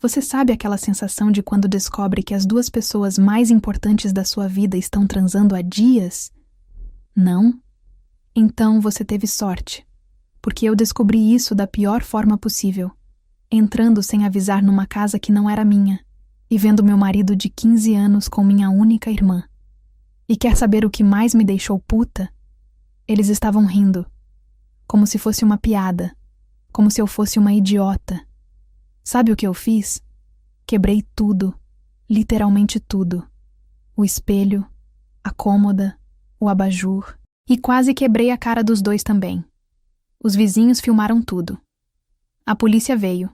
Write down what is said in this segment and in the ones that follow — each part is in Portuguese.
Você sabe aquela sensação de quando descobre que as duas pessoas mais importantes da sua vida estão transando há dias? Não? Então você teve sorte, porque eu descobri isso da pior forma possível, entrando sem avisar numa casa que não era minha e vendo meu marido de 15 anos com minha única irmã. E quer saber o que mais me deixou puta? Eles estavam rindo, como se fosse uma piada, como se eu fosse uma idiota. Sabe o que eu fiz? Quebrei tudo, literalmente tudo. O espelho, a cômoda, o abajur, e quase quebrei a cara dos dois também. Os vizinhos filmaram tudo. A polícia veio.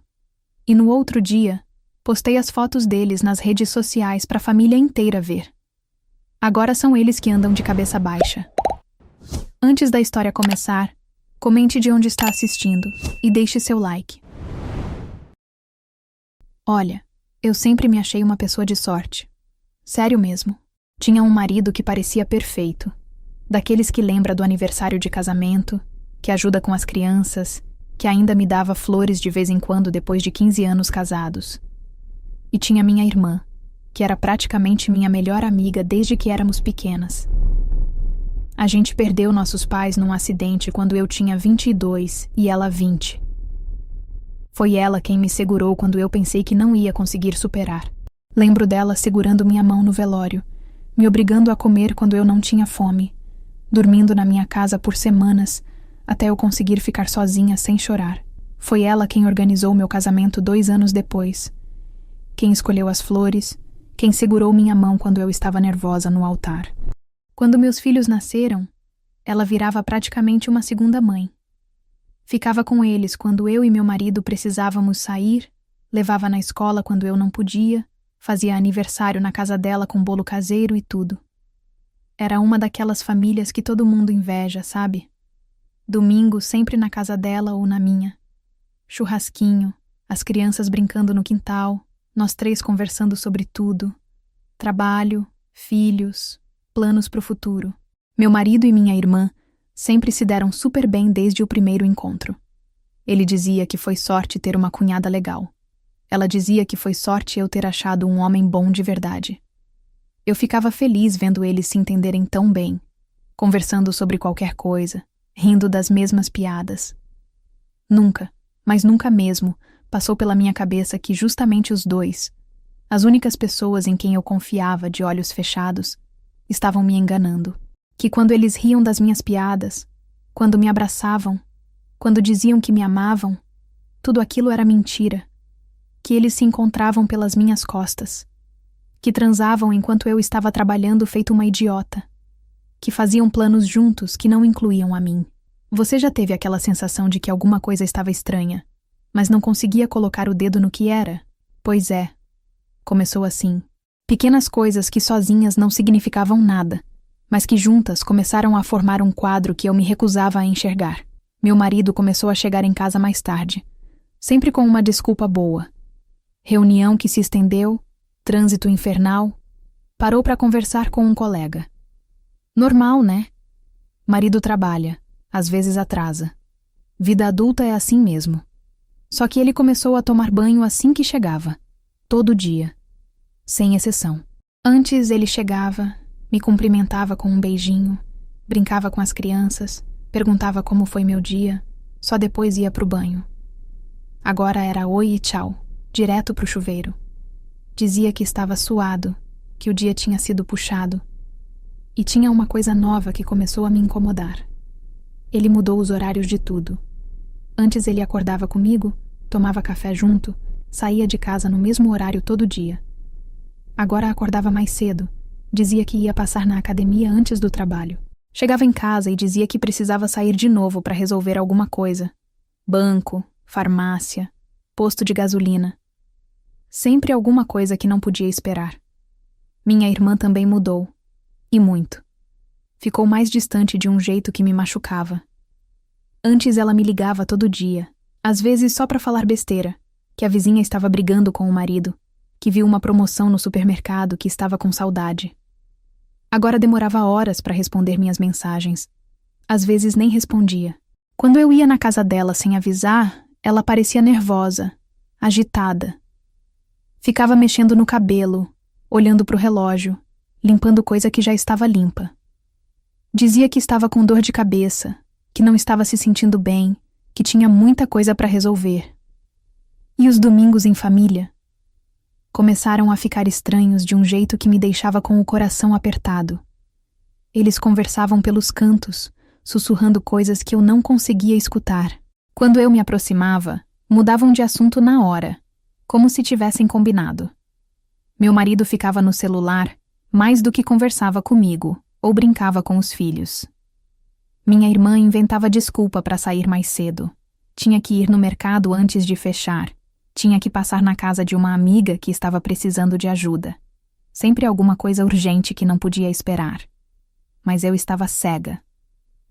E no outro dia, postei as fotos deles nas redes sociais para a família inteira ver. Agora são eles que andam de cabeça baixa. Antes da história começar, comente de onde está assistindo e deixe seu like. Olha, eu sempre me achei uma pessoa de sorte. Sério mesmo. Tinha um marido que parecia perfeito. Daqueles que lembra do aniversário de casamento, que ajuda com as crianças, que ainda me dava flores de vez em quando depois de 15 anos casados. E tinha minha irmã, que era praticamente minha melhor amiga desde que éramos pequenas. A gente perdeu nossos pais num acidente quando eu tinha 22 e ela 20. Foi ela quem me segurou quando eu pensei que não ia conseguir superar. Lembro dela segurando minha mão no velório, me obrigando a comer quando eu não tinha fome, dormindo na minha casa por semanas, até eu conseguir ficar sozinha sem chorar. Foi ela quem organizou meu casamento 2 anos depois. Quem escolheu as flores, quem segurou minha mão quando eu estava nervosa no altar. Quando meus filhos nasceram, ela virava praticamente uma segunda mãe. Ficava com eles quando eu e meu marido precisávamos sair, levava na escola quando eu não podia, fazia aniversário na casa dela com bolo caseiro e tudo. Era uma daquelas famílias que todo mundo inveja, sabe? Domingo sempre na casa dela ou na minha. Churrasquinho, as crianças brincando no quintal, nós 3 conversando sobre tudo. Trabalho, filhos, planos pro futuro. Meu marido e minha irmã sempre se deram super bem desde o primeiro encontro. Ele dizia que foi sorte ter uma cunhada legal. Ela dizia que foi sorte eu ter achado um homem bom de verdade. Eu ficava feliz vendo eles se entenderem tão bem, conversando sobre qualquer coisa, rindo das mesmas piadas. Nunca, mas nunca mesmo, passou pela minha cabeça que justamente os dois, as únicas pessoas em quem eu confiava de olhos fechados, estavam me enganando. Que quando eles riam das minhas piadas, quando me abraçavam, quando diziam que me amavam, tudo aquilo era mentira. Que eles se encontravam pelas minhas costas. Que transavam enquanto eu estava trabalhando feito uma idiota. Que faziam planos juntos que não incluíam a mim. Você já teve aquela sensação de que alguma coisa estava estranha, mas não conseguia colocar o dedo no que era? Pois é. Começou assim. Pequenas coisas que sozinhas não significavam nada, mas que juntas começaram a formar um quadro que eu me recusava a enxergar. Meu marido começou a chegar em casa mais tarde, sempre com uma desculpa boa. Reunião que se estendeu, trânsito infernal, parou para conversar com um colega. Normal, né? Marido trabalha, às vezes atrasa. Vida adulta é assim mesmo. Só que ele começou a tomar banho assim que chegava, todo dia, sem exceção. Antes ele chegava, me cumprimentava com um beijinho, brincava com as crianças, perguntava como foi meu dia, só depois ia pro banho. Agora era oi e tchau, direto pro chuveiro. Dizia que estava suado, que o dia tinha sido puxado. E tinha uma coisa nova que começou a me incomodar. Ele mudou os horários de tudo. Antes ele acordava comigo, tomava café junto, saía de casa no mesmo horário todo dia. Agora acordava mais cedo, dizia que ia passar na academia antes do trabalho. Chegava em casa e dizia que precisava sair de novo para resolver alguma coisa. Banco, farmácia, posto de gasolina. Sempre alguma coisa que não podia esperar. Minha irmã também mudou. E muito. Ficou mais distante de um jeito que me machucava. Antes ela me ligava todo dia, às vezes só para falar besteira, que a vizinha estava brigando com o marido, que viu uma promoção no supermercado que estava com saudade. Agora demorava horas para responder minhas mensagens. Às vezes nem respondia. Quando eu ia na casa dela sem avisar, ela parecia nervosa, agitada. Ficava mexendo no cabelo, olhando para o relógio, limpando coisa que já estava limpa. Dizia que estava com dor de cabeça, que não estava se sentindo bem, que tinha muita coisa para resolver. E os domingos em família? Começaram a ficar estranhos de um jeito que me deixava com o coração apertado. Eles conversavam pelos cantos, sussurrando coisas que eu não conseguia escutar. Quando eu me aproximava, mudavam de assunto na hora, como se tivessem combinado. Meu marido ficava no celular mais do que conversava comigo ou brincava com os filhos. Minha irmã inventava desculpa para sair mais cedo. Tinha que ir no mercado antes de fechar. Tinha que passar na casa de uma amiga que estava precisando de ajuda. Sempre alguma coisa urgente que não podia esperar. Mas eu estava cega.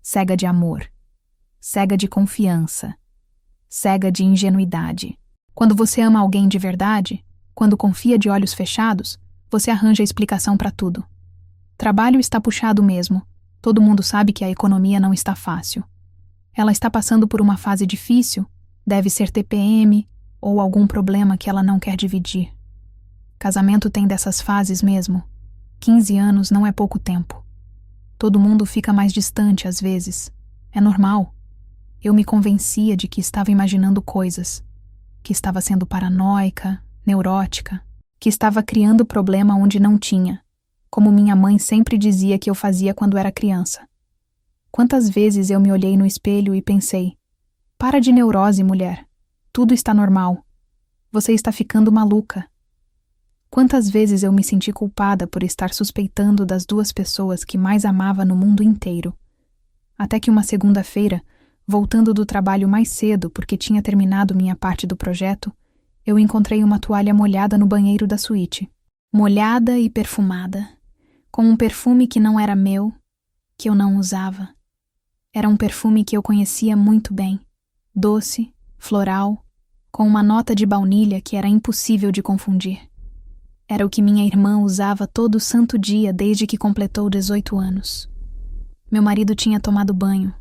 Cega de amor. Cega de confiança. Cega de ingenuidade. Quando você ama alguém de verdade, quando confia de olhos fechados, você arranja explicação para tudo. Trabalho está puxado mesmo. Todo mundo sabe que a economia não está fácil. Ela está passando por uma fase difícil, deve ser TPM ou algum problema que ela não quer dividir. Casamento tem dessas fases mesmo. 15 anos não é pouco tempo. Todo mundo fica mais distante às vezes. É normal. Eu me convencia de que estava imaginando coisas, que estava sendo paranoica, neurótica, que estava criando problema onde não tinha, como minha mãe sempre dizia que eu fazia quando era criança. Quantas vezes eu me olhei no espelho e pensei: para de neurose, mulher. Tudo está normal. Você está ficando maluca. Quantas vezes eu me senti culpada por estar suspeitando das duas pessoas que mais amava no mundo inteiro. Até que uma segunda-feira, voltando do trabalho mais cedo porque tinha terminado minha parte do projeto, eu encontrei uma toalha molhada no banheiro da suíte. Molhada e perfumada, com um perfume que não era meu, que eu não usava. Era um perfume que eu conhecia muito bem, doce, floral, com uma nota de baunilha que era impossível de confundir. Era o que minha irmã usava todo santo dia desde que completou 18 anos. Meu marido tinha tomado banho.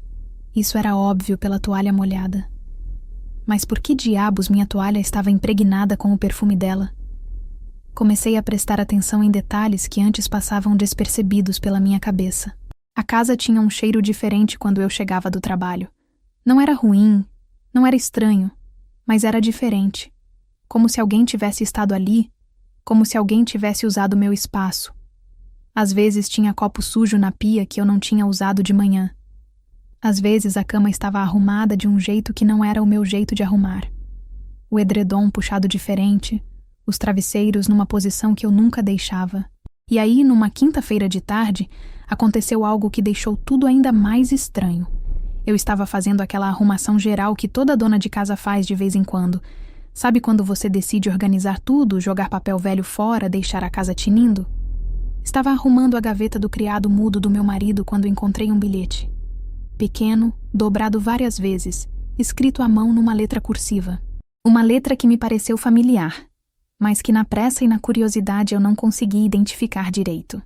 Isso era óbvio pela toalha molhada. Mas por que diabos minha toalha estava impregnada com o perfume dela? Comecei a prestar atenção em detalhes que antes passavam despercebidos pela minha cabeça. A casa tinha um cheiro diferente quando eu chegava do trabalho. Não era ruim, não era estranho, mas era diferente. Como se alguém tivesse estado ali, como se alguém tivesse usado meu espaço. Às vezes tinha copo sujo na pia que eu não tinha usado de manhã. Às vezes a cama estava arrumada de um jeito que não era o meu jeito de arrumar. O edredom puxado diferente, os travesseiros numa posição que eu nunca deixava. E aí, numa quinta-feira de tarde, aconteceu algo que deixou tudo ainda mais estranho. Eu estava fazendo aquela arrumação geral que toda dona de casa faz de vez em quando. Sabe quando você decide organizar tudo, jogar papel velho fora, deixar a casa tinindo? Estava arrumando a gaveta do criado mudo do meu marido quando encontrei um bilhete. Pequeno, dobrado várias vezes, escrito à mão numa letra cursiva. Uma letra que me pareceu familiar, mas que na pressa e na curiosidade eu não consegui identificar direito.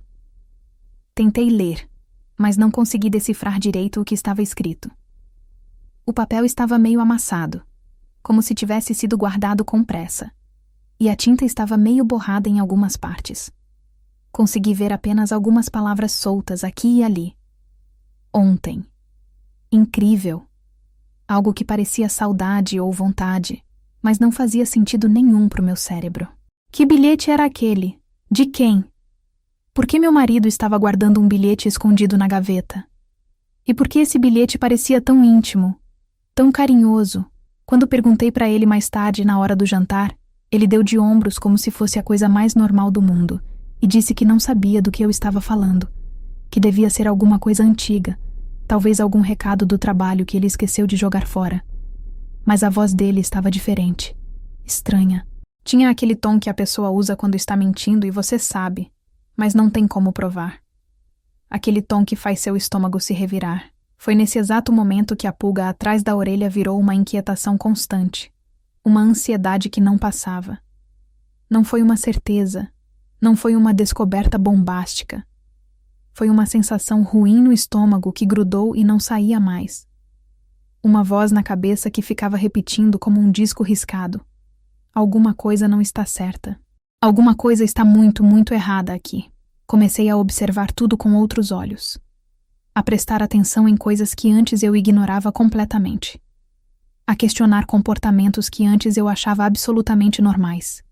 Tentei ler, mas não consegui decifrar direito o que estava escrito. O papel estava meio amassado, como se tivesse sido guardado com pressa, e a tinta estava meio borrada em algumas partes. Consegui ver apenas algumas palavras soltas aqui e ali. Ontem. Incrível. Algo que parecia saudade ou vontade, mas não fazia sentido nenhum para o meu cérebro. Que bilhete era aquele? De quem? Por que meu marido estava guardando um bilhete escondido na gaveta? E por que esse bilhete parecia tão íntimo, tão carinhoso? Quando perguntei para ele mais tarde, na hora do jantar, ele deu de ombros como se fosse a coisa mais normal do mundo e disse que não sabia do que eu estava falando, que devia ser alguma coisa antiga, talvez algum recado do trabalho que ele esqueceu de jogar fora. Mas a voz dele estava diferente, estranha. Tinha aquele tom que a pessoa usa quando está mentindo e você sabe, mas não tem como provar. Aquele tom que faz seu estômago se revirar. Foi nesse exato momento que a pulga atrás da orelha virou uma inquietação constante, uma ansiedade que não passava. Não foi uma certeza, não foi uma descoberta bombástica. Foi uma sensação ruim no estômago que grudou e não saía mais. Uma voz na cabeça que ficava repetindo como um disco riscado. Alguma coisa não está certa. Alguma coisa está muito, muito errada aqui. Comecei a observar tudo com outros olhos. A prestar atenção em coisas que antes eu ignorava completamente. A questionar comportamentos que antes eu achava absolutamente normais.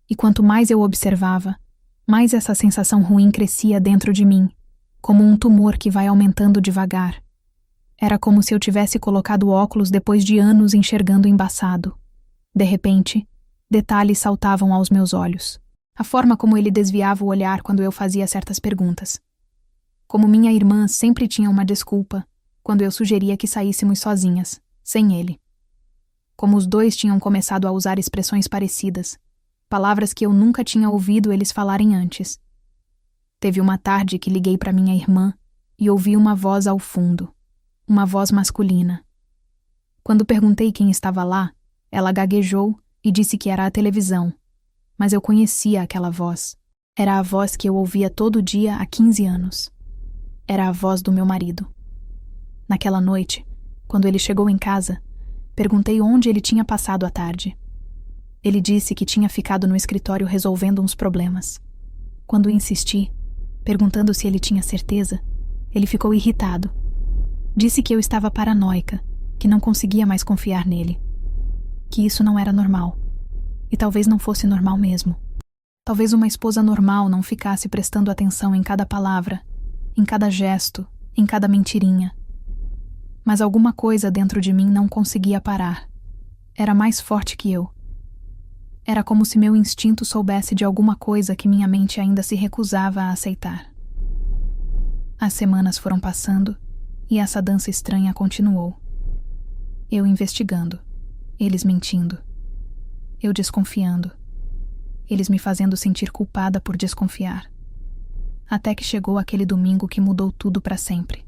E quanto mais eu observava, mais essa sensação ruim crescia dentro de mim, como um tumor que vai aumentando devagar. Era como se eu tivesse colocado óculos depois de anos enxergando embaçado. De repente, detalhes saltavam aos meus olhos. A forma como ele desviava o olhar quando eu fazia certas perguntas. Como minha irmã sempre tinha uma desculpa quando eu sugeria que saíssemos sozinhas, sem ele. Como os dois tinham começado a usar expressões parecidas, palavras que eu nunca tinha ouvido eles falarem antes. Teve uma tarde que liguei para minha irmã e ouvi uma voz ao fundo, uma voz masculina. Quando perguntei quem estava lá, ela gaguejou e disse que era a televisão, mas eu conhecia aquela voz. Era a voz que eu ouvia todo dia há 15 anos. Era a voz do meu marido. Naquela noite, quando ele chegou em casa, perguntei onde ele tinha passado a tarde. Ele disse que tinha ficado no escritório resolvendo uns problemas. Quando insisti, perguntando se ele tinha certeza, ele ficou irritado. Disse que eu estava paranoica, que não conseguia mais confiar nele. Que isso não era normal. E talvez não fosse normal mesmo. Talvez uma esposa normal não ficasse prestando atenção em cada palavra, em cada gesto, em cada mentirinha. Mas alguma coisa dentro de mim não conseguia parar. Era mais forte que eu. Era como se meu instinto soubesse de alguma coisa que minha mente ainda se recusava a aceitar. As semanas foram passando e essa dança estranha continuou. Eu investigando, eles mentindo. Eu desconfiando. Eles me fazendo sentir culpada por desconfiar. Até que chegou aquele domingo que mudou tudo para sempre.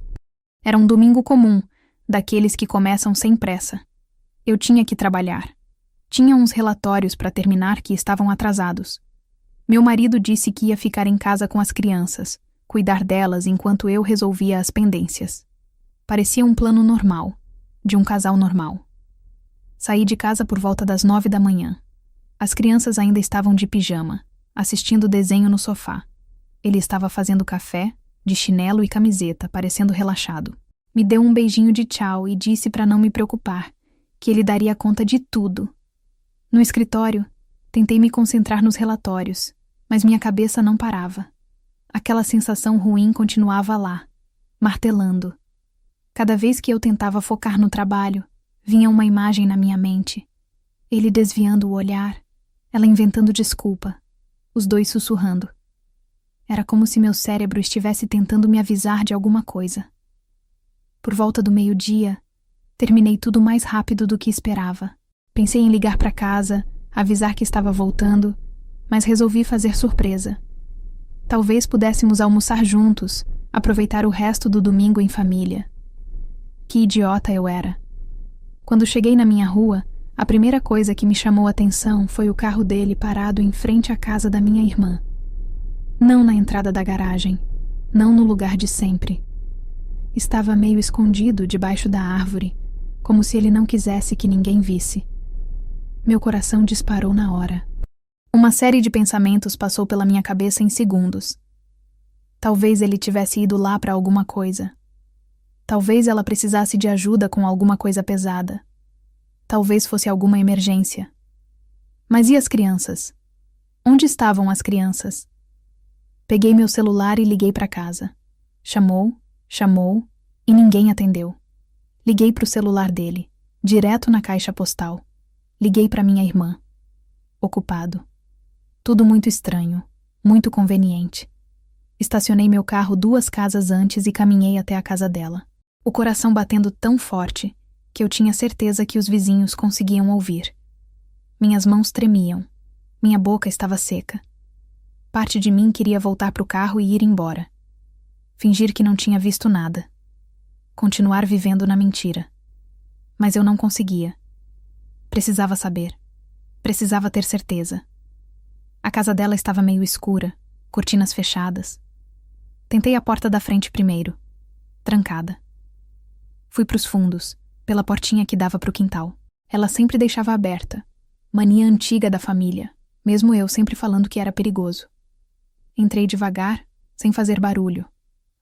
Era um domingo comum, daqueles que começam sem pressa. Eu tinha que trabalhar. Tinha uns relatórios para terminar que estavam atrasados. Meu marido disse que ia ficar em casa com as crianças, cuidar delas enquanto eu resolvia as pendências. Parecia um plano normal, de um casal normal. Saí de casa por volta das 9 da manhã. As crianças ainda estavam de pijama, assistindo desenho no sofá. Ele estava fazendo café, de chinelo e camiseta, parecendo relaxado. Me deu um beijinho de tchau e disse para não me preocupar, que ele daria conta de tudo. No escritório, tentei me concentrar nos relatórios, mas minha cabeça não parava. Aquela sensação ruim continuava lá, martelando. Cada vez que eu tentava focar no trabalho, vinha uma imagem na minha mente. Ele desviando o olhar, ela inventando desculpa, os dois sussurrando. Era como se meu cérebro estivesse tentando me avisar de alguma coisa. Por volta do meio-dia, terminei tudo mais rápido do que esperava. Pensei em ligar para casa, avisar que estava voltando, mas resolvi fazer surpresa. Talvez pudéssemos almoçar juntos, aproveitar o resto do domingo em família. Que idiota eu era. Quando cheguei na minha rua, a primeira coisa que me chamou a atenção foi o carro dele parado em frente à casa da minha irmã. Não na entrada da garagem, não no lugar de sempre. Estava meio escondido debaixo da árvore, como se ele não quisesse que ninguém visse. Meu coração disparou na hora. Uma série de pensamentos passou pela minha cabeça em segundos. Talvez ele tivesse ido lá para alguma coisa. Talvez ela precisasse de ajuda com alguma coisa pesada. Talvez fosse alguma emergência. Mas e as crianças? Onde estavam as crianças? Peguei meu celular e liguei para casa. Chamou e ninguém atendeu. Liguei para o celular dele, direto na caixa postal. Liguei para minha irmã. Ocupado. Tudo muito estranho, muito conveniente. Estacionei meu carro 2 casas antes e caminhei até a casa dela. O coração batendo tão forte que eu tinha certeza que os vizinhos conseguiam ouvir. Minhas mãos tremiam. Minha boca estava seca. Parte de mim queria voltar para o carro e ir embora. Fingir que não tinha visto nada. Continuar vivendo na mentira. Mas eu não conseguia. Precisava saber. Precisava ter certeza. A casa dela estava meio escura, cortinas fechadas. Tentei a porta da frente primeiro. Trancada. Fui para os fundos, pela portinha que dava para o quintal. Ela sempre deixava aberta. Mania antiga da família. mesmo eu sempre falando que era perigoso. Entrei devagar, sem fazer barulho.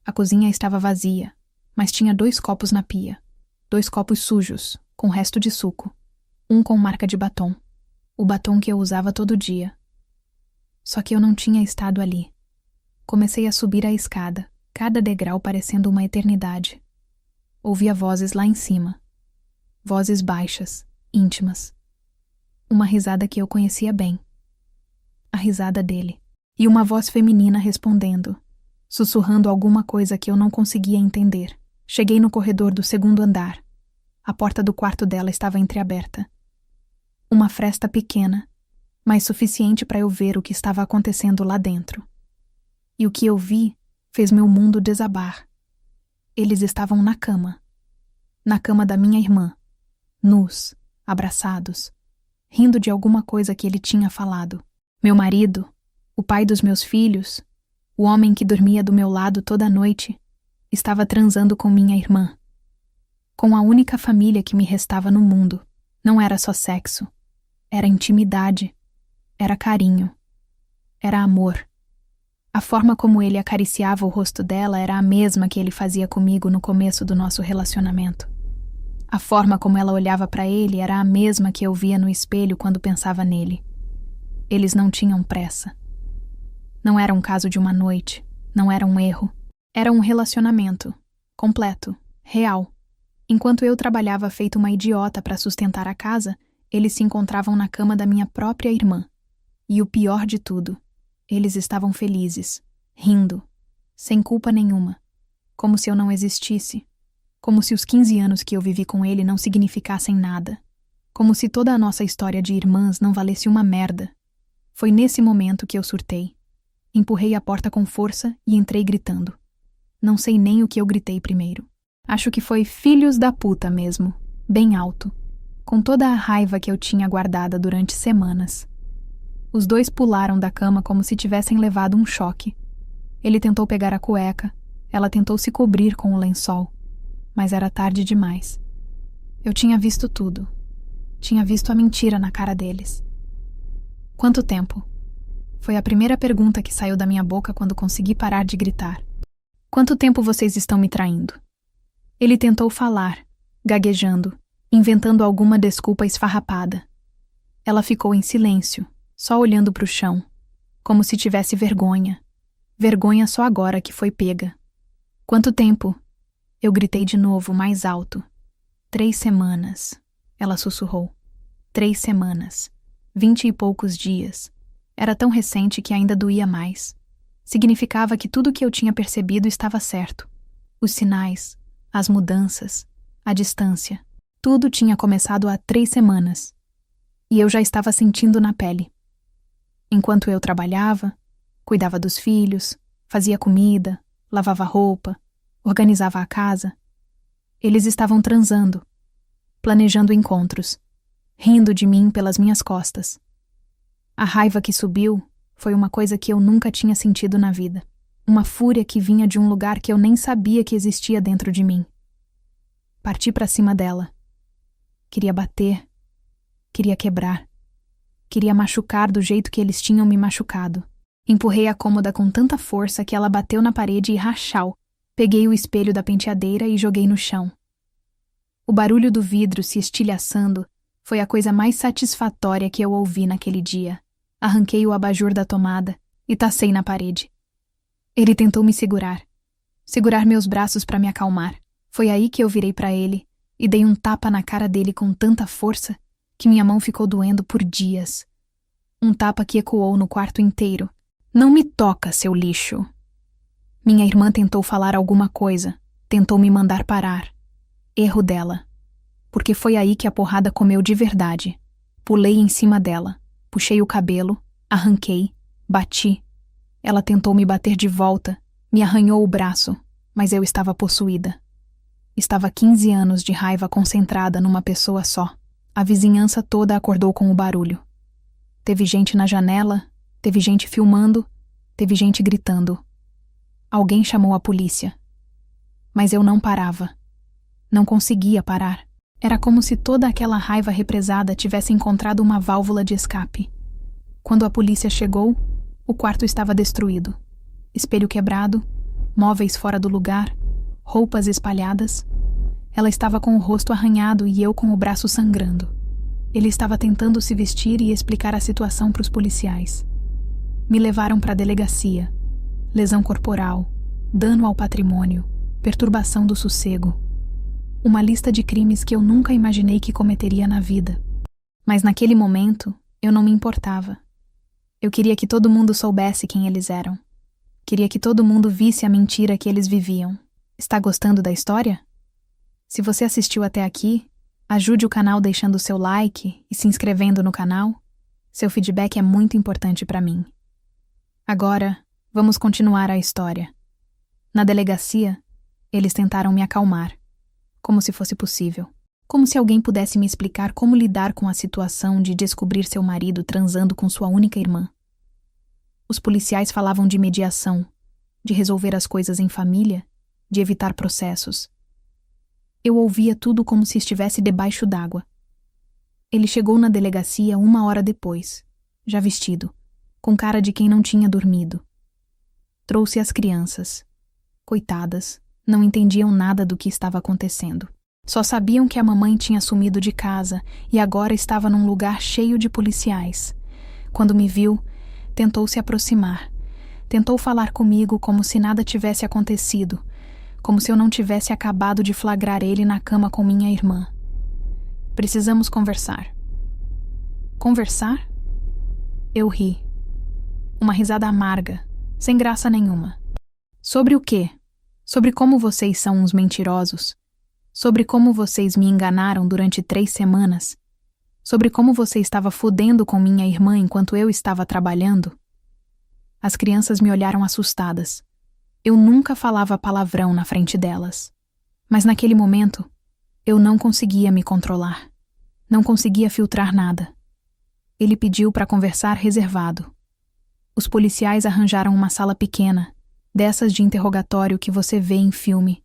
A cozinha estava vazia, mas tinha 2 copos na pia. 2 copos sujos, com resto de suco. Um com marca de batom. O batom que eu usava todo dia. Só que eu não tinha estado ali. Comecei a subir a escada, cada degrau parecendo uma eternidade. Ouvia vozes lá em cima. Vozes baixas, íntimas. Uma risada que eu conhecia bem. A risada dele. E uma voz feminina respondendo, sussurrando alguma coisa que eu não conseguia entender. Cheguei no corredor do 2º andar. A porta do quarto dela estava entreaberta. Uma fresta pequena, mas suficiente para eu ver o que estava acontecendo lá dentro. E o que eu vi fez meu mundo desabar. Eles estavam na cama. Na cama da minha irmã. Nus, abraçados, rindo de alguma coisa que ele tinha falado. Meu marido, o pai dos meus filhos, o homem que dormia do meu lado toda noite, estava transando com minha irmã. Com a única família que me restava no mundo. Não era só sexo. Era intimidade. Era carinho. Era amor. A forma como ele acariciava o rosto dela era a mesma que ele fazia comigo no começo do nosso relacionamento. A forma como ela olhava para ele era a mesma que eu via no espelho quando pensava nele. Eles não tinham pressa. Não era um caso de uma noite, não era um erro. Era um relacionamento, completo, real. Enquanto eu trabalhava feito uma idiota para sustentar a casa, eles se encontravam na cama da minha própria irmã. E o pior de tudo, eles estavam felizes, rindo, sem culpa nenhuma, como se eu não existisse, como se os 15 anos que eu vivi com ele não significassem nada, como se toda a nossa história de irmãs não valesse uma merda. Foi nesse momento que eu surtei. Empurrei a porta com força e entrei gritando. Não sei nem o que eu gritei primeiro. Acho que foi filhos da puta mesmo, bem alto, com toda a raiva que eu tinha guardada durante semanas. Os 2 pularam da cama como se tivessem levado um choque. Ele tentou pegar a cueca, ela tentou se cobrir com o lençol, mas era tarde demais. Eu tinha visto tudo. Tinha visto a mentira na cara deles. Quanto tempo? Foi a primeira pergunta que saiu da minha boca quando consegui parar de gritar. Quanto tempo vocês estão me traindo? Ele tentou falar, gaguejando, inventando alguma desculpa esfarrapada. Ela ficou em silêncio, só olhando para o chão, como se tivesse vergonha. Vergonha só agora que foi pega. Quanto tempo? Eu gritei de novo, mais alto. 3 semanas, ela sussurrou. 3 semanas. 20 e poucos dias. Era tão recente que ainda doía mais. Significava que tudo que eu tinha percebido estava certo. Os sinais, as mudanças, a distância. Tudo tinha começado há 3 semanas. E eu já estava sentindo na pele. Enquanto eu trabalhava, cuidava dos filhos, fazia comida, lavava roupa, organizava a casa, eles estavam transando, planejando encontros, rindo de mim pelas minhas costas. A raiva que subiu foi uma coisa que eu nunca tinha sentido na vida. Uma fúria que vinha de um lugar que eu nem sabia que existia dentro de mim. Parti para cima dela. Queria bater. Queria quebrar. Queria machucar do jeito que eles tinham me machucado. Empurrei a cômoda com tanta força que ela bateu na parede e rachau. Peguei o espelho da penteadeira e joguei no chão. O barulho do vidro se estilhaçando foi a coisa mais satisfatória que eu ouvi naquele dia. Arranquei o abajur da tomada e tacei na parede. Ele tentou me segurar meus braços para me acalmar. Foi aí que eu virei para ele e dei um tapa na cara dele com tanta força que minha mão ficou doendo por dias. Um tapa que ecoou no quarto inteiro. Não me toca, seu lixo. Minha irmã tentou falar alguma coisa, tentou me mandar parar. Erro dela. Porque foi aí que a porrada comeu de verdade. Pulei em cima dela, puxei o cabelo, arranquei, bati. Ela tentou me bater de volta, me arranhou o braço, mas eu estava possuída. Estava 15 anos de raiva concentrada numa pessoa só. A vizinhança toda acordou com o barulho. Teve gente na janela, teve gente filmando, teve gente gritando. Alguém chamou a polícia. Mas eu não parava. Não conseguia parar. Era como se toda aquela raiva represada tivesse encontrado uma válvula de escape. Quando a polícia chegou, o quarto estava destruído. Espelho quebrado, móveis fora do lugar, roupas espalhadas. Ela estava com o rosto arranhado e eu com o braço sangrando. Ele estava tentando se vestir e explicar a situação para os policiais. Me levaram para a delegacia. Lesão corporal, dano ao patrimônio, perturbação do sossego. Uma lista de crimes que eu nunca imaginei que cometeria na vida. Mas naquele momento, eu não me importava. Eu queria que todo mundo soubesse quem eles eram. Queria que todo mundo visse a mentira que eles viviam. Está gostando da história? Se você assistiu até aqui, ajude o canal deixando seu like e se inscrevendo no canal. Seu feedback é muito importante para mim. Agora, vamos continuar a história. Na delegacia, eles tentaram me acalmar, como se fosse possível. Como se alguém pudesse me explicar como lidar com a situação de descobrir seu marido transando com sua única irmã. Os policiais falavam de mediação, de resolver as coisas em família, de evitar processos. Eu ouvia tudo como se estivesse debaixo d'água. Ele chegou na delegacia 1 hora depois, já vestido, com cara de quem não tinha dormido. Trouxe as crianças. Coitadas, não entendiam nada do que estava acontecendo. Só sabiam que a mamãe tinha sumido de casa e agora estava num lugar cheio de policiais. Quando me viu, tentou se aproximar. Tentou falar comigo como se nada tivesse acontecido, como se eu não tivesse acabado de flagrar ele na cama com minha irmã. Precisamos conversar. Conversar? Eu ri. Uma risada amarga, sem graça nenhuma. Sobre o quê? Sobre como vocês são uns mentirosos? Sobre como vocês me enganaram durante 3 semanas? Sobre como você estava fudendo com minha irmã enquanto eu estava trabalhando? As crianças me olharam assustadas. Eu nunca falava palavrão na frente delas. Mas naquele momento, eu não conseguia me controlar. Não conseguia filtrar nada. Ele pediu para conversar reservado. Os policiais arranjaram uma sala pequena, dessas de interrogatório que você vê em filme.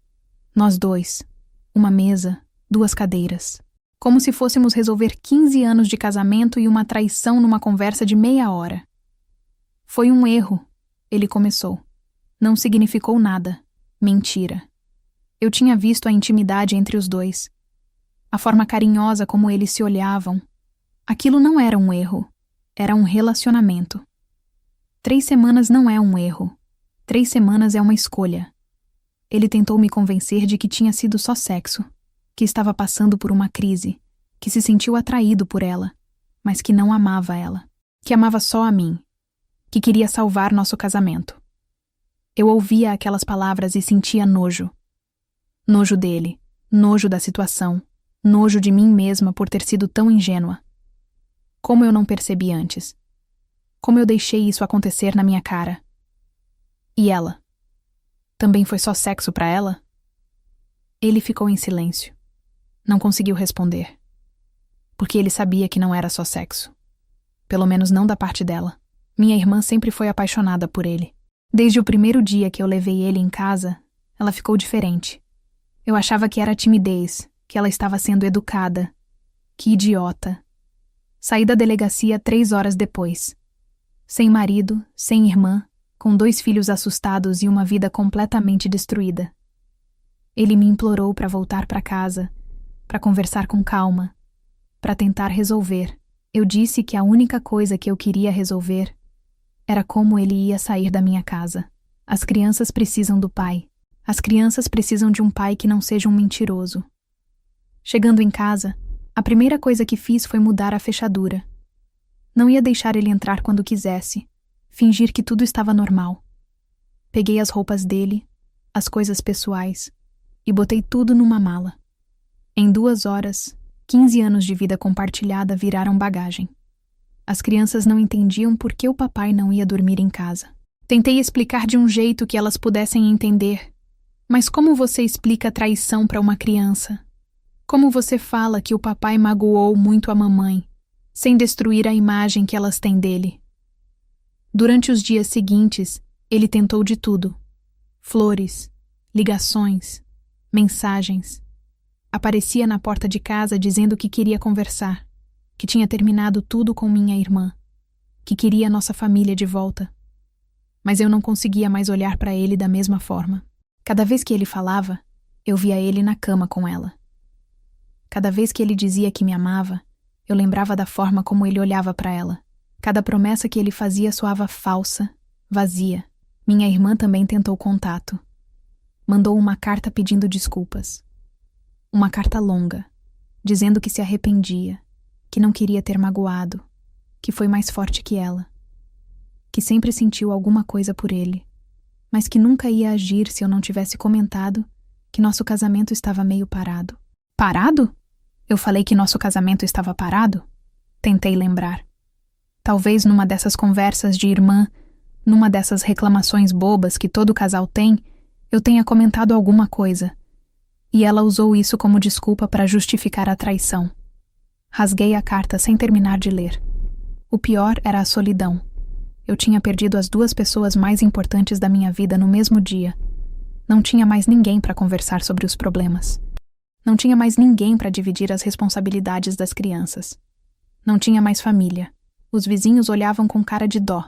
Nós 2. Uma mesa, 2 cadeiras. Como se fôssemos resolver 15 anos de casamento e uma traição numa conversa de meia hora. Foi um erro, ele começou. Não significou nada. Mentira. Eu tinha visto a intimidade entre os 2. A forma carinhosa como eles se olhavam. Aquilo não era um erro. Era um relacionamento. 3 semanas não é um erro. 3 semanas é uma escolha. Ele tentou me convencer de que tinha sido só sexo, que estava passando por uma crise, que se sentiu atraído por ela, mas que não amava ela, que amava só a mim, que queria salvar nosso casamento. Eu ouvia aquelas palavras e sentia nojo. Nojo dele, nojo da situação, nojo de mim mesma por ter sido tão ingênua. Como eu não percebi antes? Como eu deixei isso acontecer na minha cara? E ela? Também foi só sexo pra ela? Ele ficou em silêncio. Não conseguiu responder. Porque ele sabia que não era só sexo. Pelo menos não da parte dela. Minha irmã sempre foi apaixonada por ele. Desde o primeiro dia que eu levei ele em casa, ela ficou diferente. Eu achava que era timidez, que ela estava sendo educada. Que idiota. Saí da delegacia 3 horas depois. Sem marido, sem irmã, com 2 filhos assustados e uma vida completamente destruída. Ele me implorou para voltar para casa, para conversar com calma, para tentar resolver. Eu disse que a única coisa que eu queria resolver era como ele ia sair da minha casa. As crianças precisam do pai. As crianças precisam de um pai que não seja um mentiroso. Chegando em casa, a primeira coisa que fiz foi mudar a fechadura. Não ia deixar ele entrar quando quisesse, fingir que tudo estava normal. Peguei as roupas dele, as coisas pessoais, e botei tudo numa mala. Em 2 horas, 15 anos de vida compartilhada viraram bagagem. As crianças não entendiam por que o papai não ia dormir em casa. Tentei explicar de um jeito que elas pudessem entender. Mas como você explica traição para uma criança? Como você fala que o papai magoou muito a mamãe, sem destruir a imagem que elas têm dele? Durante os dias seguintes, ele tentou de tudo. Flores, ligações, mensagens. Aparecia na porta de casa dizendo que queria conversar, que tinha terminado tudo com minha irmã. que queria nossa família de volta. Mas eu não conseguia mais olhar para ele da mesma forma. Cada vez que ele falava, eu via ele na cama com ela. Cada vez que ele dizia que me amava, eu lembrava da forma como ele olhava para ela. Cada promessa que ele fazia soava falsa, vazia. Minha irmã também tentou contato. Mandou uma carta pedindo desculpas. Uma carta longa, dizendo que se arrependia, que não queria ter magoado, que foi mais forte que ela, que sempre sentiu alguma coisa por ele, mas que nunca ia agir se eu não tivesse comentado que nosso casamento estava meio parado. Parado? Eu falei que nosso casamento estava parado? Tentei lembrar. Talvez numa dessas conversas de irmã, numa dessas reclamações bobas que todo casal tem, eu tenha comentado alguma coisa. E ela usou isso como desculpa para justificar a traição. Rasguei a carta sem terminar de ler. O pior era a solidão. Eu tinha perdido as 2 pessoas mais importantes da minha vida no mesmo dia. Não tinha mais ninguém para conversar sobre os problemas. Não tinha mais ninguém para dividir as responsabilidades das crianças. Não tinha mais família. Os vizinhos olhavam com cara de dó.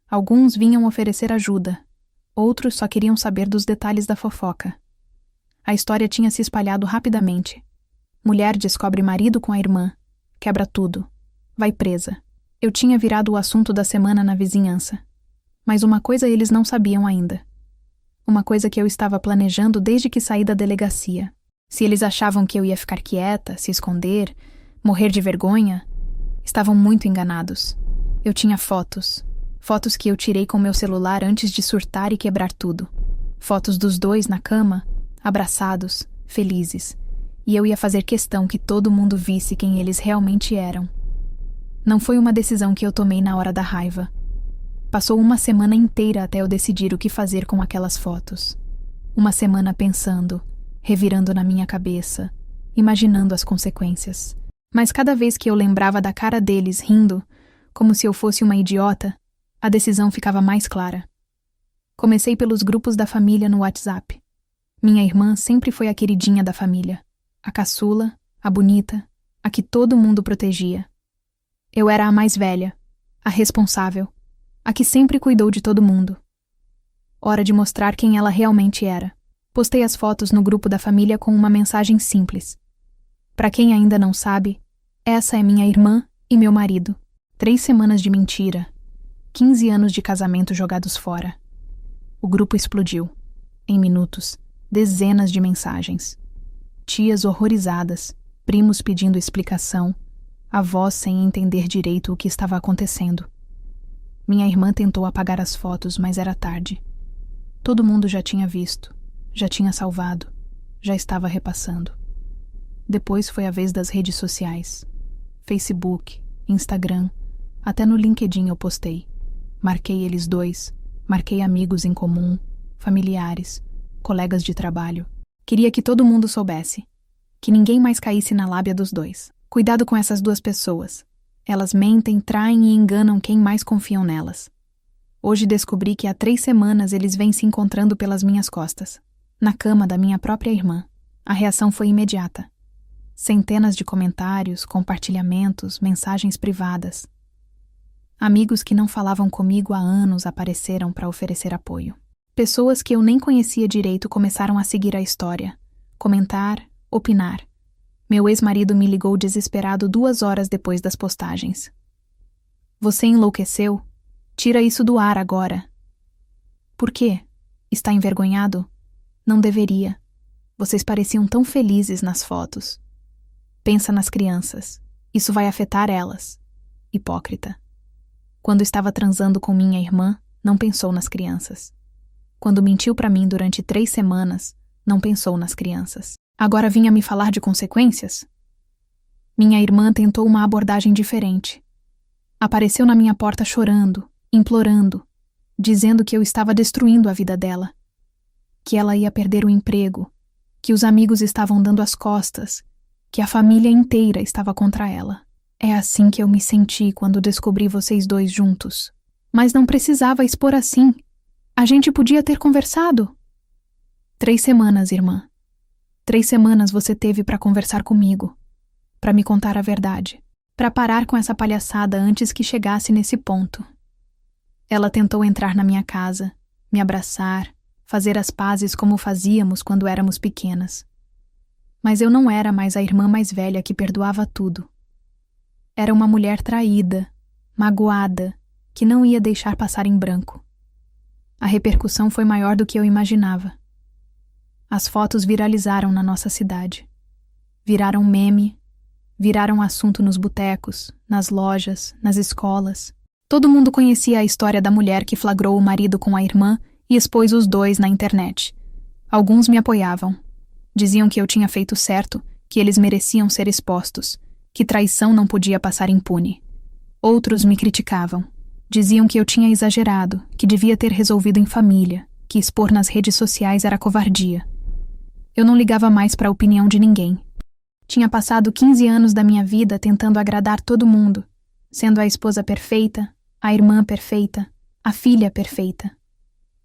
Alguns vinham oferecer ajuda. Outros só queriam saber dos detalhes da fofoca. A história tinha se espalhado rapidamente. Mulher descobre marido com a irmã. Quebra tudo. Vai presa. Eu tinha virado o assunto da semana na vizinhança. Mas uma coisa eles não sabiam ainda. Uma coisa que eu estava planejando desde que saí da delegacia. Se eles achavam que eu ia ficar quieta, se esconder, morrer de vergonha, estavam muito enganados. Eu tinha fotos. Fotos que eu tirei com meu celular antes de surtar e quebrar tudo. Fotos dos 2 na cama, abraçados, felizes. E eu ia fazer questão que todo mundo visse quem eles realmente eram. Não foi uma decisão que eu tomei na hora da raiva. Passou uma semana inteira até eu decidir o que fazer com aquelas fotos. Uma semana pensando, revirando na minha cabeça, imaginando as consequências. Mas cada vez que eu lembrava da cara deles rindo, como se eu fosse uma idiota, a decisão ficava mais clara. Comecei pelos grupos da família no WhatsApp. Minha irmã sempre foi a queridinha da família. A caçula, a bonita, a que todo mundo protegia. Eu era a mais velha, a responsável, a que sempre cuidou de todo mundo. Hora de mostrar quem ela realmente era. Postei as fotos no grupo da família com uma mensagem simples. Para quem ainda não sabe, essa é minha irmã e meu marido. 3 semanas de mentira, 15 anos de casamento jogados fora. O grupo explodiu. Em minutos, dezenas de mensagens. Tias horrorizadas, primos pedindo explicação, avós sem entender direito o que estava acontecendo. Minha irmã tentou apagar as fotos, mas era tarde. Todo mundo já tinha visto, já tinha salvado, já estava repassando. Depois foi a vez das redes sociais. Facebook, Instagram, até no LinkedIn eu postei. Marquei eles 2, marquei amigos em comum, familiares, colegas de trabalho. Queria que todo mundo soubesse. Que ninguém mais caísse na lábia dos 2. Cuidado com essas 2 pessoas. Elas mentem, traem e enganam quem mais confiam nelas. Hoje descobri que há 3 semanas eles vêm se encontrando pelas minhas costas. Na cama da minha própria irmã. A reação foi imediata. Centenas de comentários, compartilhamentos, mensagens privadas. Amigos que não falavam comigo há anos apareceram para oferecer apoio. Pessoas que eu nem conhecia direito começaram a seguir a história, comentar, opinar. Meu ex-marido me ligou desesperado 2 horas depois das postagens. Você enlouqueceu? Tira isso do ar agora. Por quê? Está envergonhado? Não deveria. Vocês pareciam tão felizes nas fotos. Pensa nas crianças. Isso vai afetar elas. Hipócrita. Quando estava transando com minha irmã, não pensou nas crianças. Quando mentiu para mim durante 3 semanas, não pensou nas crianças. Agora vinha me falar de consequências? Minha irmã tentou uma abordagem diferente. Apareceu na minha porta chorando, implorando, dizendo que eu estava destruindo a vida dela, que ela ia perder o emprego, que os amigos estavam dando as costas, que a família inteira estava contra ela. É assim que eu me senti quando descobri vocês 2 juntos. Mas não precisava expor assim. A gente podia ter conversado. 3 semanas, irmã. 3 semanas você teve para conversar comigo, para me contar a verdade, para parar com essa palhaçada antes que chegasse nesse ponto. Ela tentou entrar na minha casa, me abraçar, fazer as pazes como fazíamos quando éramos pequenas. Mas eu não era mais a irmã mais velha que perdoava tudo. Era uma mulher traída, magoada, que não ia deixar passar em branco. A repercussão foi maior do que eu imaginava. As fotos viralizaram na nossa cidade. Viraram meme, viraram assunto nos botecos, nas lojas, nas escolas. Todo mundo conhecia a história da mulher que flagrou o marido com a irmã e expôs os dois na internet. Alguns me apoiavam. Diziam que eu tinha feito certo, que eles mereciam ser expostos, que traição não podia passar impune. Outros me criticavam. Diziam que eu tinha exagerado, que devia ter resolvido em família, que expor nas redes sociais era covardia. Eu não ligava mais para a opinião de ninguém. Tinha passado 15 anos da minha vida tentando agradar todo mundo, sendo a esposa perfeita, a irmã perfeita, a filha perfeita.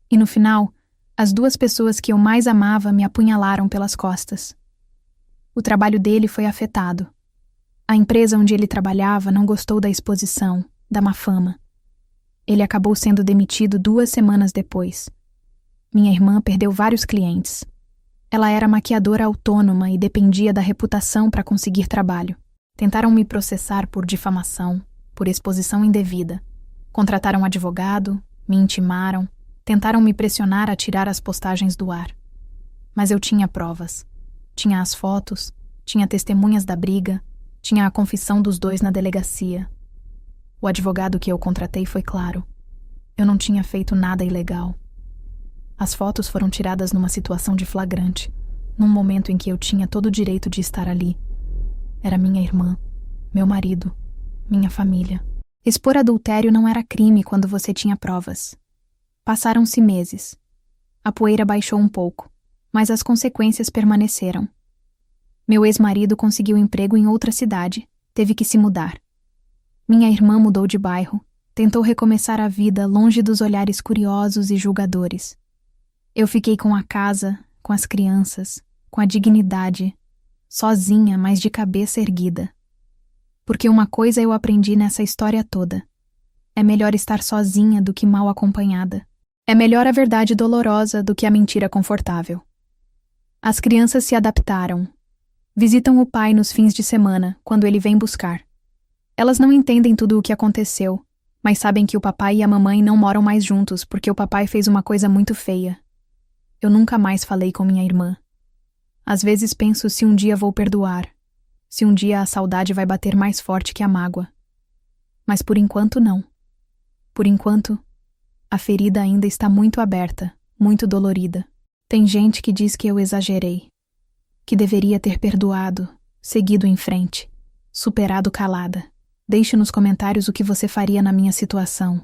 E no final, as duas pessoas que eu mais amava me apunhalaram pelas costas. O trabalho dele foi afetado. A empresa onde ele trabalhava não gostou da exposição, da má fama. Ele acabou sendo demitido 2 semanas depois. Minha irmã perdeu vários clientes. Ela era maquiadora autônoma e dependia da reputação para conseguir trabalho. Tentaram me processar por difamação, por exposição indevida. Contrataram advogado, me intimaram, tentaram me pressionar a tirar as postagens do ar. Mas eu tinha provas. Tinha as fotos, tinha testemunhas da briga, tinha a confissão dos dois na delegacia. O advogado que eu contratei foi claro. Eu não tinha feito nada ilegal. As fotos foram tiradas numa situação de flagrante, num momento em que eu tinha todo o direito de estar ali. Era minha irmã, meu marido, minha família. Expor adultério não era crime quando você tinha provas. Passaram-se meses. A poeira baixou um pouco, mas as consequências permaneceram. Meu ex-marido conseguiu emprego em outra cidade, teve que se mudar. Minha irmã mudou de bairro, tentou recomeçar a vida longe dos olhares curiosos e julgadores. Eu fiquei com a casa, com as crianças, com a dignidade, sozinha, mas de cabeça erguida. Porque uma coisa eu aprendi nessa história toda. É melhor estar sozinha do que mal acompanhada. É melhor a verdade dolorosa do que a mentira confortável. As crianças se adaptaram. Visitam o pai nos fins de semana, quando ele vem buscar. Elas não entendem tudo o que aconteceu, mas sabem que o papai e a mamãe não moram mais juntos porque o papai fez uma coisa muito feia. Eu nunca mais falei com minha irmã. Às vezes penso se um dia vou perdoar, se um dia a saudade vai bater mais forte que a mágoa. Mas por enquanto não. Por enquanto, a ferida ainda está muito aberta, muito dolorida. Tem gente que diz que eu exagerei, que deveria ter perdoado, seguido em frente, superado calada. Deixe nos comentários o que você faria na minha situação.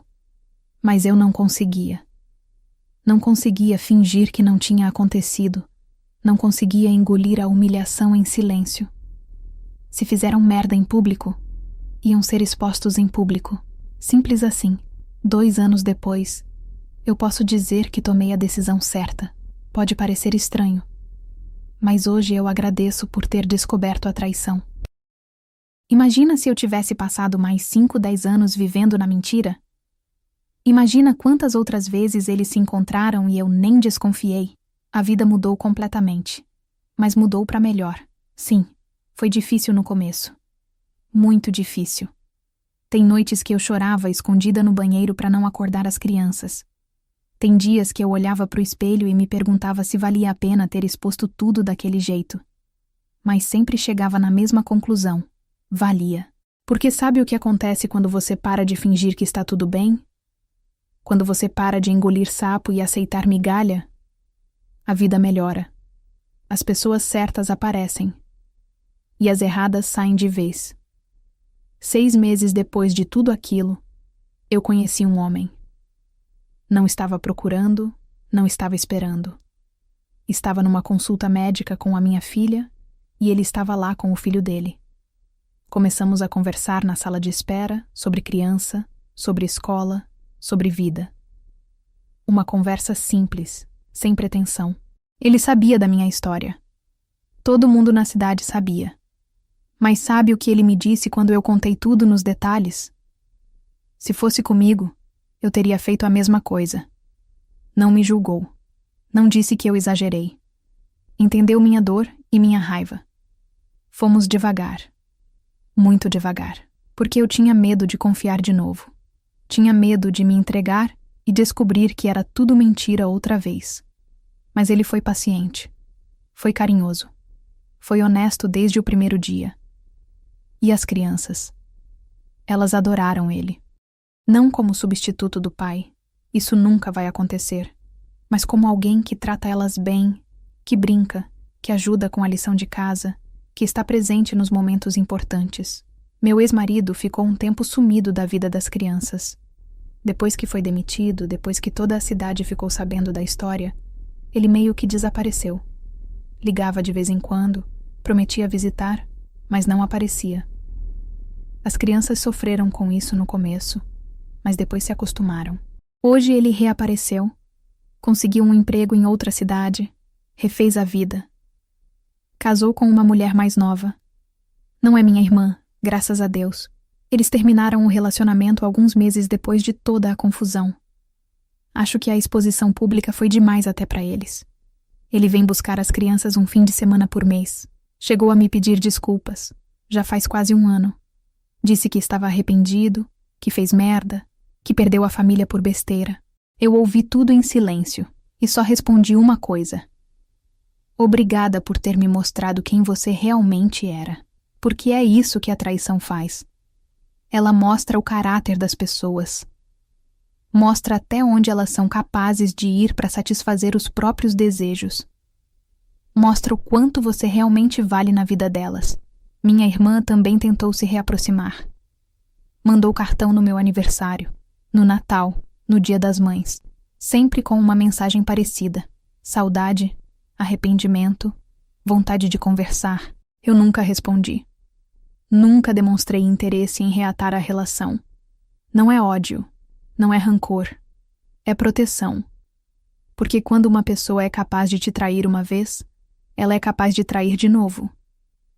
Mas eu não conseguia. Não conseguia fingir que não tinha acontecido. Não conseguia engolir a humilhação em silêncio. Se fizeram merda em público, iam ser expostos em público. Simples assim. 2 anos depois, eu posso dizer que tomei a decisão certa. Pode parecer estranho. Mas hoje eu agradeço por ter descoberto a traição. Imagina se eu tivesse passado mais 5, 10 anos vivendo na mentira? Imagina quantas outras vezes eles se encontraram e eu nem desconfiei. A vida mudou completamente. Mas mudou para melhor. Sim, foi difícil no começo. Muito difícil. Tem noites que eu chorava escondida no banheiro para não acordar as crianças. Tem dias que eu olhava para o espelho e me perguntava se valia a pena ter exposto tudo daquele jeito. Mas sempre chegava na mesma conclusão. Valia. Porque sabe o que acontece quando você para de fingir que está tudo bem? Quando você para de engolir sapo e aceitar migalha? A vida melhora. As pessoas certas aparecem. E as erradas saem de vez. 6 meses depois de tudo aquilo, eu conheci um homem. Não estava procurando, não estava esperando. Estava numa consulta médica com a minha filha e ele estava lá com o filho dele. Começamos a conversar na sala de espera sobre criança, sobre escola, sobre vida. Uma conversa simples, sem pretensão. Ele sabia da minha história. Todo mundo na cidade sabia. Mas sabe o que ele me disse quando eu contei tudo nos detalhes? Se fosse comigo, eu teria feito a mesma coisa. Não me julgou. Não disse que eu exagerei. Entendeu minha dor e minha raiva. Fomos devagar. Muito devagar. Porque eu tinha medo de confiar de novo. Tinha medo de me entregar e descobrir que era tudo mentira outra vez. Mas ele foi paciente. Foi carinhoso. Foi honesto desde o primeiro dia. E as crianças? Elas adoraram ele. Não como substituto do pai. Isso nunca vai acontecer. Mas como alguém que trata elas bem, que brinca, que ajuda com a lição de casa, que está presente nos momentos importantes. Meu ex-marido ficou um tempo sumido da vida das crianças. Depois que foi demitido, depois que toda a cidade ficou sabendo da história, ele meio que desapareceu. Ligava de vez em quando, prometia visitar, mas não aparecia. As crianças sofreram com isso no começo, mas depois se acostumaram. Hoje ele reapareceu, conseguiu um emprego em outra cidade, refez a vida. Casou com uma mulher mais nova. Não é minha irmã, graças a Deus. Eles terminaram o relacionamento alguns meses depois de toda a confusão. Acho que a exposição pública foi demais até para eles. Ele vem buscar as crianças um fim de semana por mês. Chegou a me pedir desculpas. Já faz quase um ano. Disse que estava arrependido, que fez merda, que perdeu a família por besteira. Eu ouvi tudo em silêncio e só respondi uma coisa. Obrigada por ter me mostrado quem você realmente era. Porque é isso que a traição faz. Ela mostra o caráter das pessoas. Mostra até onde elas são capazes de ir para satisfazer os próprios desejos. Mostra o quanto você realmente vale na vida delas. Minha irmã também tentou se reaproximar. Mandou cartão no meu aniversário, no Natal, no Dia das Mães, sempre com uma mensagem parecida. Saudade, arrependimento, vontade de conversar. Eu nunca respondi. Nunca demonstrei interesse em reatar a relação. Não é ódio, não é rancor, é proteção. Porque quando uma pessoa é capaz de te trair uma vez, ela é capaz de trair de novo.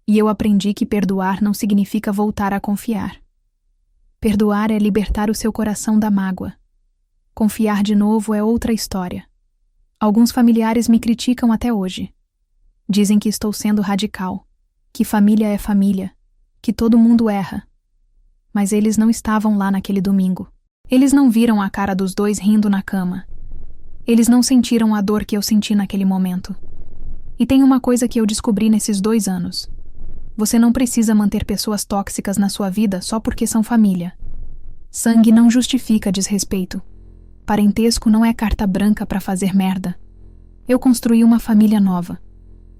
E eu aprendi que perdoar não significa voltar a confiar. Perdoar é libertar o seu coração da mágoa. Confiar de novo é outra história. Alguns familiares me criticam até hoje. Dizem que estou sendo radical, que família é família, que todo mundo erra. Mas eles não estavam lá naquele domingo. Eles não viram a cara dos dois rindo na cama. Eles não sentiram a dor que eu senti naquele momento. E tem uma coisa que eu descobri nesses 2 anos. Você não precisa manter pessoas tóxicas na sua vida só porque são família. Sangue não justifica desrespeito. Parentesco não é carta branca para fazer merda. Eu construí uma família nova,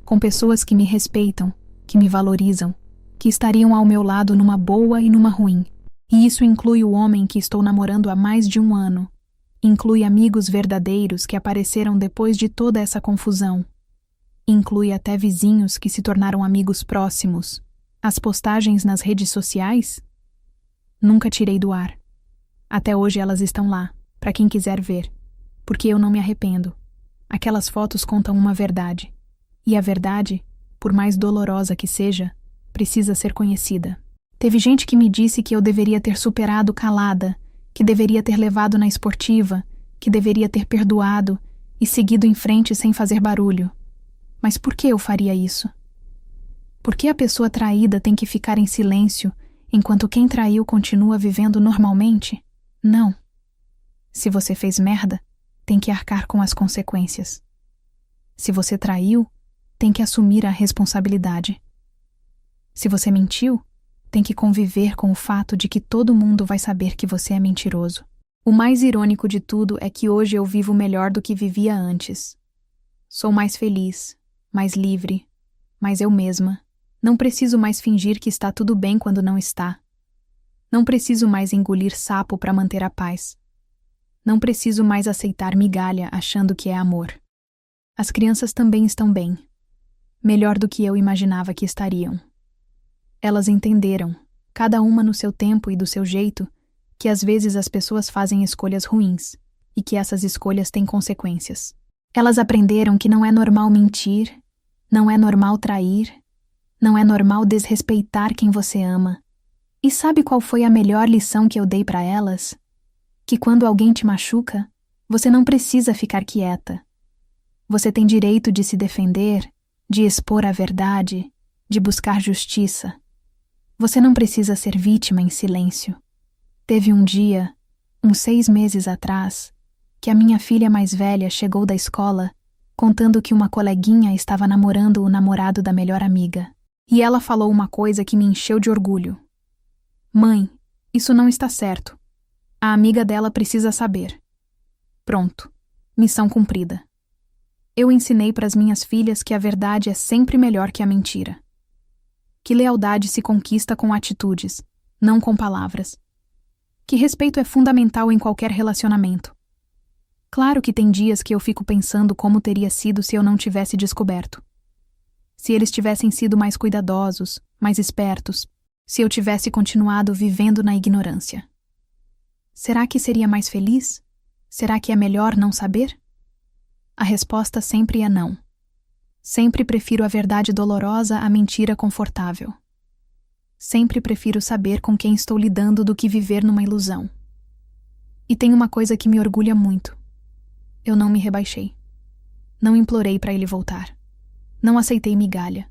com pessoas que me respeitam, que me valorizam, que estariam ao meu lado numa boa e numa ruim. E isso inclui o homem que estou namorando há mais de 1 ano. Inclui amigos verdadeiros que apareceram depois de toda essa confusão. Inclui até vizinhos que se tornaram amigos próximos. As postagens nas redes sociais? Nunca tirei do ar. Até hoje elas estão lá, para quem quiser ver. Porque eu não me arrependo. Aquelas fotos contam uma verdade. E a verdade, por mais dolorosa que seja, precisa ser conhecida. Teve gente que me disse que eu deveria ter superado calada, que deveria ter levado na esportiva, que deveria ter perdoado e seguido em frente sem fazer barulho. Mas por que eu faria isso? Por que a pessoa traída tem que ficar em silêncio enquanto quem traiu continua vivendo normalmente? Não. Se você fez merda, tem que arcar com as consequências. Se você traiu, tem que assumir a responsabilidade. Se você mentiu, tem que conviver com o fato de que todo mundo vai saber que você é mentiroso. O mais irônico de tudo é que hoje eu vivo melhor do que vivia antes. Sou mais feliz, mais livre, mais eu mesma. Não preciso mais fingir que está tudo bem quando não está. Não preciso mais engolir sapo para manter a paz. Não preciso mais aceitar migalha achando que é amor. As crianças também estão bem. Melhor do que eu imaginava que estariam. Elas entenderam, cada uma no seu tempo e do seu jeito, que às vezes as pessoas fazem escolhas ruins e que essas escolhas têm consequências. Elas aprenderam que não é normal mentir, não é normal trair, Não é normal desrespeitar quem você ama. E sabe qual foi a melhor lição que eu dei para elas? Que quando alguém te machuca, você não precisa ficar quieta. Você tem direito de se defender, de expor a verdade, de buscar justiça. Você não precisa ser vítima em silêncio. Teve um dia, uns 6 meses atrás, que a minha filha mais velha chegou da escola contando que uma coleguinha estava namorando o namorado da melhor amiga. E ela falou uma coisa que me encheu de orgulho. Mãe, isso não está certo. A amiga dela precisa saber. Pronto. Missão cumprida. Eu ensinei para as minhas filhas que a verdade é sempre melhor que a mentira. Que lealdade se conquista com atitudes, não com palavras. Que respeito é fundamental em qualquer relacionamento. Claro que tem dias que eu fico pensando como teria sido se eu não tivesse descoberto. Se eles tivessem sido mais cuidadosos, mais espertos, se eu tivesse continuado vivendo na ignorância. Será que seria mais feliz? Será que é melhor não saber? A resposta sempre é não. Sempre prefiro a verdade dolorosa à mentira confortável. Sempre prefiro saber com quem estou lidando do que viver numa ilusão. E tem uma coisa que me orgulha muito. Eu não me rebaixei. Não implorei para ele voltar. Não aceitei migalha.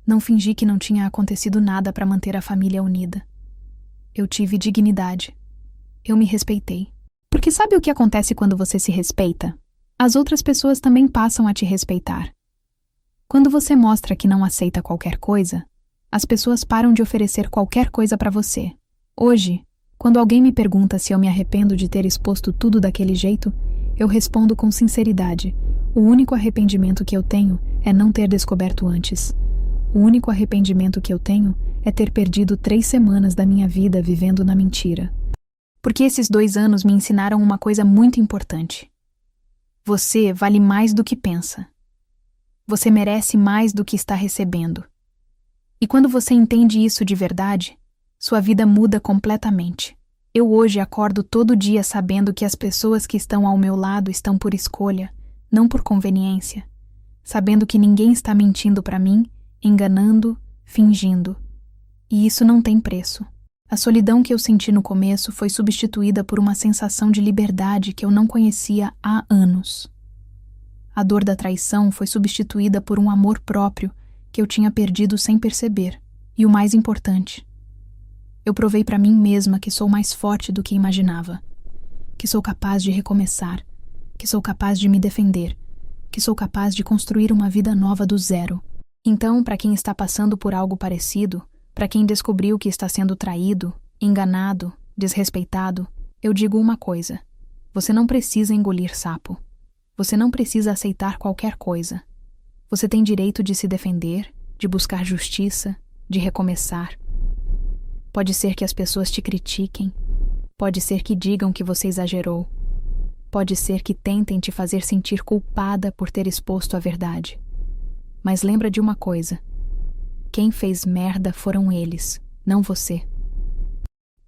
Não fingi que não tinha acontecido nada para manter a família unida. Eu tive dignidade. Eu me respeitei. Porque sabe o que acontece quando você se respeita? As outras pessoas também passam a te respeitar. Quando você mostra que não aceita qualquer coisa, as pessoas param de oferecer qualquer coisa para você. Hoje, quando alguém me pergunta se eu me arrependo de ter exposto tudo daquele jeito, eu respondo com sinceridade: o único arrependimento que eu tenho é não ter descoberto antes. O único arrependimento que eu tenho é ter perdido 3 semanas da minha vida vivendo na mentira. Porque esses 2 anos me ensinaram uma coisa muito importante. Você vale mais do que pensa. Você merece mais do que está recebendo. E quando você entende isso de verdade, sua vida muda completamente. Eu hoje acordo todo dia sabendo que as pessoas que estão ao meu lado estão por escolha, não por conveniência. Sabendo que ninguém está mentindo para mim, enganando, fingindo. E isso não tem preço. A solidão que eu senti no começo foi substituída por uma sensação de liberdade que eu não conhecia há anos. A dor da traição foi substituída por um amor próprio que eu tinha perdido sem perceber. E o mais importante, eu provei para mim mesma que sou mais forte do que imaginava. Que sou capaz de recomeçar. Que sou capaz de me defender. Que sou capaz de construir uma vida nova do zero. Então, para quem está passando por algo parecido, para quem descobriu que está sendo traído, enganado, desrespeitado, eu digo uma coisa: você não precisa engolir sapo. Você não precisa aceitar qualquer coisa. Você tem direito de se defender, de buscar justiça, de recomeçar. Pode ser que as pessoas te critiquem. Pode ser que digam que você exagerou. Pode ser que tentem te fazer sentir culpada por ter exposto a verdade. Mas lembra de uma coisa: quem fez merda foram eles, não você.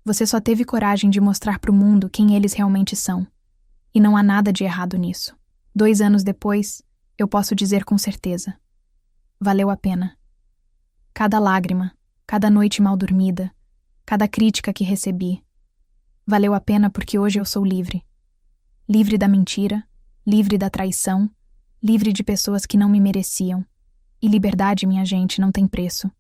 Você só teve coragem de mostrar pro mundo quem eles realmente são. E não há nada de errado nisso. 2 anos depois, eu posso dizer com certeza: valeu a pena. Cada lágrima, cada noite mal dormida, cada crítica que recebi, valeu a pena porque hoje eu sou livre. Livre da mentira, livre da traição, livre de pessoas que não me mereciam. E liberdade, minha gente, não tem preço.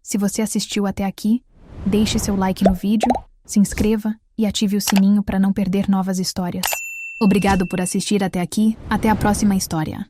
Se você assistiu até aqui, deixe seu like no vídeo, se inscreva e ative o sininho para não perder novas histórias. Obrigado por assistir até aqui, até a próxima história.